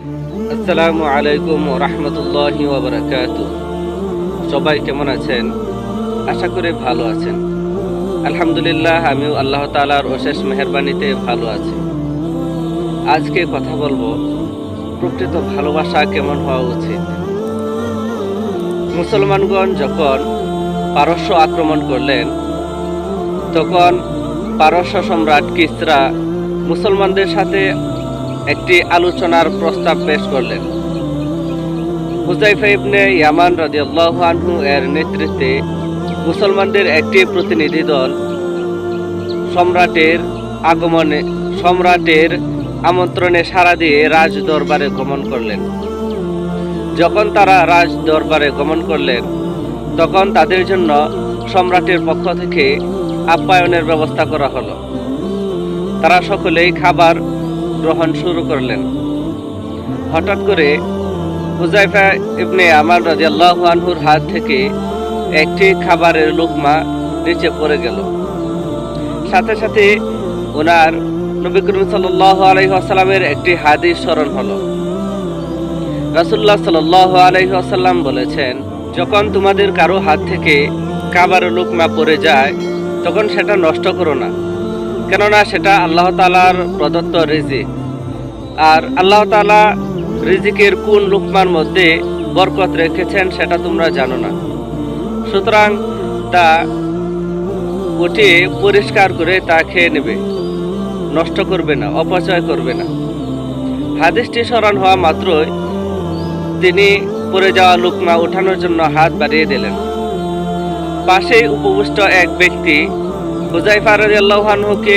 আসসালামু আলাইকুম ওয়া রাহমাতুল্লাহি ওয়া বারাকাতুহু। সবাই কেমন আছেন? আশা করি ভালো আছেন। আলহামদুলিল্লাহ, আমিও আল্লাহ তাআলার অশেষ মেহেরবানিতে ভালো আছি। আজকে কথা বলবো প্রকৃত ভালোবাসা কেমন হওয়া উচিত। মুসলমানগণ যখন পারস্য আক্রমণ করলেন, তখন পারস্য সম্রাট কিসরা মুসলমানদের সাথে একটি আলোচনার প্রস্তাব পেশ করলেন। হুযায়ফা ইবনে ইয়ামান রাদিয়াল্লাহু আনহু এর নেতৃত্বে মুসলমানদের একটি প্রতিনিধি দল সম্রাটের আমন্ত্রণে সাড়া দিয়ে রাজ দরবারে গমন করলেন। যখন তারা রাজ দরবারে গমন করলেন, তখন তাদের জন্য সম্রাটের পক্ষ থেকে আপ্যায়নের ব্যবস্থা করা হলো। তারা সকলেই খাবার গ্রহণ শুরু করলেন। হঠাৎ করে হুযায়ফা ইবনে ইয়ামান রাদিয়াল্লাহু আনহুর হাত থেকে একটি খাবারের লুকমা নিচে পড়ে গেল। সাথে সাথে ওনার নবী করিম সাল্লাল্লাহু আলাইহি ওয়াসাল্লামের একটি হাদিস স্মরণ হলো। রাসূলুল্লাহ সাল্লাল্লাহু আলাইহি ওয়াসাল্লাম বলেছেন, যখন তোমাদের কারো হাত থেকে খাবারের লুকমা পড়ে যায়, তখন সেটা নষ্ট করো না, কেননা সেটা আল্লাহ তাআলার প্রদত্ত রিজিক। আর আল্লাহ তাআলা রিজিকের কোন লুকমার মধ্যে বরকত রেখেছেন সেটা তোমরা জানো না। সুতরাং তা উঠিয়ে পরিষ্কার করে তা খেয়ে নেবে, নষ্ট করবে না, অপচয় করবে না। হাদিসটি স্মরণ হওয়া মাত্রই তিনি পড়ে যাওয়া লুকমা ওঠানোর জন্য হাত বাড়িয়ে দিলেন। পাশেই উপবিষ্ট এক ব্যক্তি হুযায়ফা রাদিয়াল্লাহু আনহুকে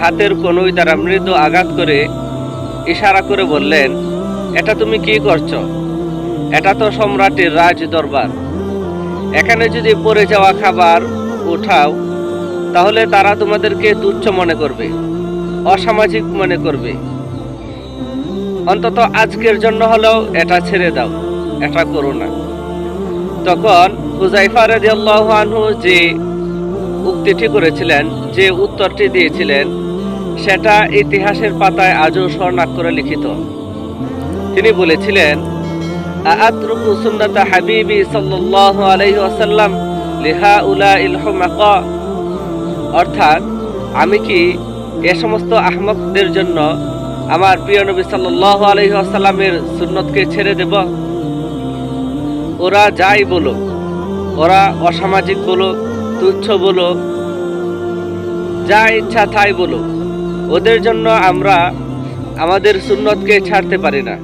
হাতের কনুই দ্বারা মৃদু আঘাত করে ইশারা করে বললেন, এটা তুমি কি করছো? এটা তো সম্রাটের রাজ দরবার। এখানে যদি পড়ে যাওয়া খাবার উঠাও, তাহলে তারা তোমাদেরকে তুচ্ছ মনে করবে, অসামাজিক মনে করবে। অন্তত আজকের জন্য হলেও এটা ছেড়ে দাও, এটা করো না। তখন হুযায়ফা রাদিয়াল্লাহু আনহু যে উক্তিটি করেছিলেন, যে উত্তরটি দিয়েছিলেন, সেটা ইতিহাসের পাতায় আজও স্বর্ণাক্ষরে লিখিত। তিনি বলেছিলেন, আআতরুকু সুন্নাতা হাবিবি সাল্লাল্লাহু আলাইহি ওয়াসাল্লাম লিহাউলাইল হুমাকা, অর্থাৎ আমি কি এ সমস্ত আহমকদের জন্য আমার প্রিয় নবী সাল্লাল্লাহু আলাইহি ওয়াসাল্লামের সুন্নতকে ছেড়ে দেব? ওরা যাই বলো, ওরা অসামাজিক বলো, তুচ্ছ বলো, যা ইচ্ছা তাই বলো, ওদের জন্য আমরা আমাদের সুন্নতকে ছাড়তে পারি না।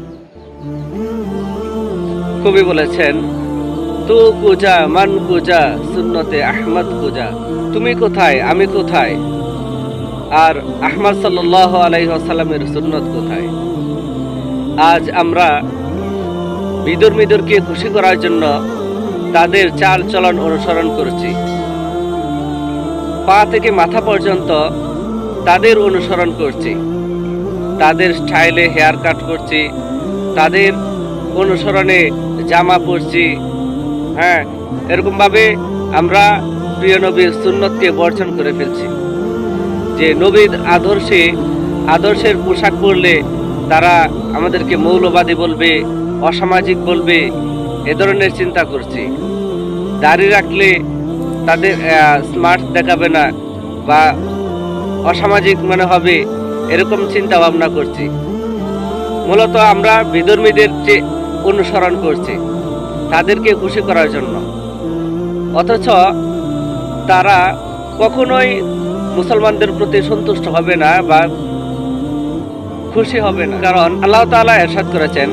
কবি বলেছেন, তু কুজা মান কুজা সুন্নতে আহমদ কুজা, তুমি কোথায়, আমি কোথায়, আর আহমদ সাল্লাল্লাহু আলাইহি ওয়াসাল্লামের সুন্নত কোথায়? আজ আমরা বিদুর্মীদেরকে খুশি করার জন্য তাদের চাল চলন অনুসরণ করছি। পা থেকে মাথা পর্যন্ত তাদের অনুসরণ করছি, তাদের স্টাইলে হেয়ার কাট করছি, তাদের অনুসরণে জামা পরছি। এরকমভাবে আমরা প্রিয় নবীর সুন্নতকে বর্জন করে ফেলছি। যে নবীর আদর্শের পোশাক পরলে তারা আমাদেরকে মৌলবাদী বলবে, অসামাজিক বলবে, এ ধরনের চিন্তা করছি। দাড়ি রাখলে তাদের স্মার্ট দেখাবে না বা অসামাজিক মনে হবে, এরকম চিন্তা ভাবনা করছি। মূলত আমরা বিধর্মীদের যে অনুসরণ করছি তাদেরকে খুশি করার জন্য, অথচ তারা কখনোই মুসলমানদের প্রতি সন্তুষ্ট হবে না বা খুশি হবে না। কারণ আল্লাহ তাআলা ইরশাদ করেছেন,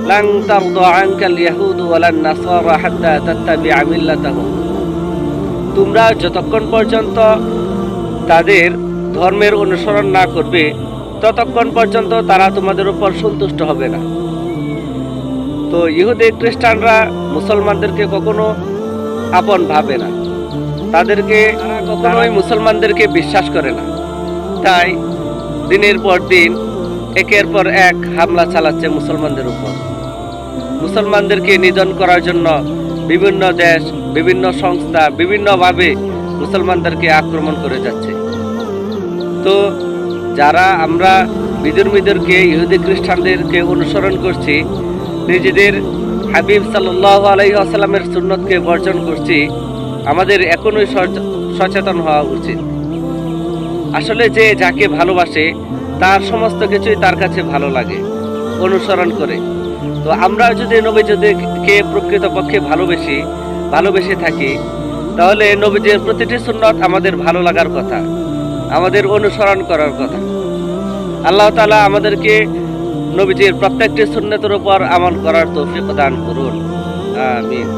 লান তারদা আনকাল ইয়াহুদু ওয়ালান নাসারা হাত্তা তাত্তাবিআ মিল্লাতাহুম, তোমরা যতক্ষণ পর্যন্ত তাদের ধর্মের অনুসরণ না করবে, ততক্ষণ পর্যন্ত তারা তোমাদের উপর সন্তুষ্ট হবে না। তো ইহুদি খ্রিস্টানরা মুসলমানদেরকে কখনো আপন ভাবে না, তারা কখনোই মুসলমানদেরকে বিশ্বাস করে না। তাই দিনের পর দিন একের পর এক হামলা চালাচ্ছে মুসলমানদের উপর। মুসলমানদেরকে নিধন করার জন্য বিভিন্ন দেশ, বিভিন্ন সংস্থা বিভিন্নভাবে মুসলমানদেরকে আক্রমণ করে যাচ্ছে। তো যারা আমরা বিধর্মীদেরকে, ইহুদি খ্রিস্টানদেরকে অনুসরণ করছি, নিজেদের হাবিব সাল্লাল্লাহু আলাইহি ওয়াসাল্লামের সুন্নতকে বর্জন করছি, আমাদের এখনই সচেতন হওয়া উচিত। আসলে যে যাকে ভালোবাসে তার সমস্ত কিছুই তার কাছে ভালো লাগে, অনুসরণ করে। তো আমরা যদি নবীজিকে প্রকৃতপক্ষে ভালোবেসে থাকি, তাহলে নবীজির প্রতিটি সুন্নত আমাদের ভালো লাগার কথা, আমাদের অনুসরণ করার কথা। আল্লাহ তাআলা আমাদেরকে নবীজির প্রত্যেকটি সুন্নতের উপর আমল করার তৌফিক দান করুন। আমিন।